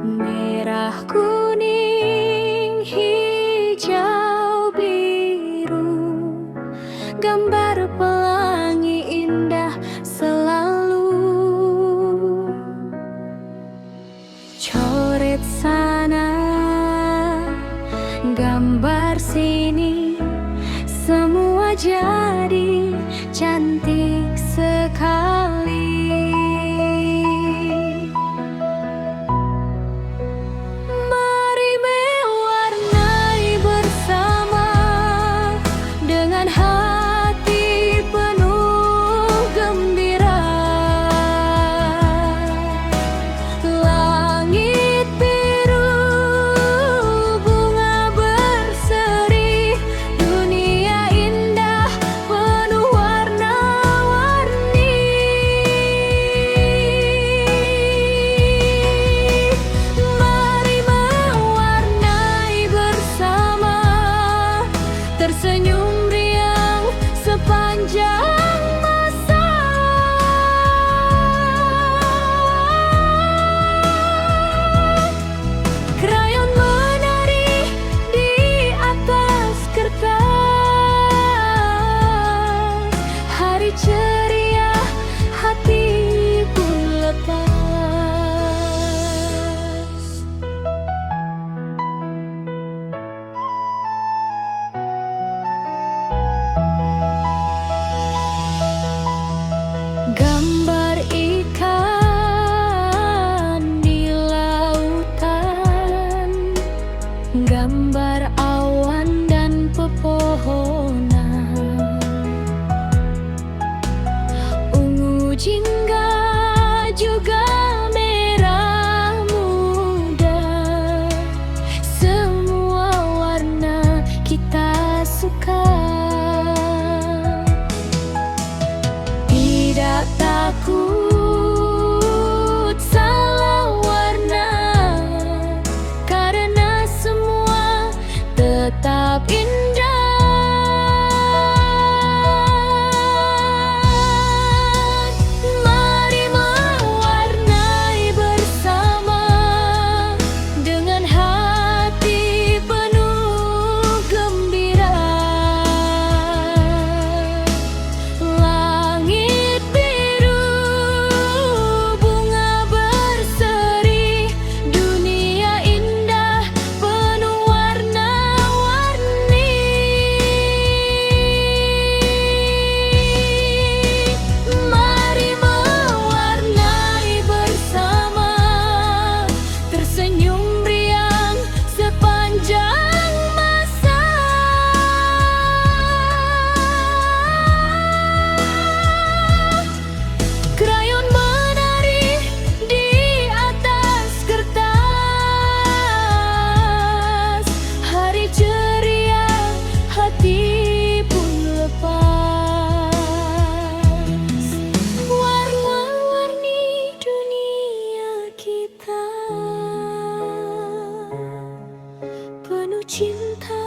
merah, kuning, hijau, biru, gambar pelangi indah selalu. Coret sana, gambar sini, semua jadi cantik sekali. Mari mewarnai bersama dengan hati penuh gembira. Langit biru, bunga berseri, dunia indah penuh warna-warni. Mari mewarnai bersama, tersenyum riang sepanjang masa. Krayon menari di atas kertas, hari ceria, hati pun lepas. Gambar ikan di lautan, gambar awan dan pepohonan, ungu jingga juga merah muda, semua warna kita suka. Tidak takut salah warna, karena semua tetap indah. Mari mewarnai bersama dengan hati penuh gembira. Langit biru, bunga berseri, dunia indah penuh warna-warni. Mari mewarnai bersama, tersenyum riang sepanjang masa. Krayon menari di atas kertas, hari ceria, hati pun lepas. Warna-warni dunia kita penuh cinta.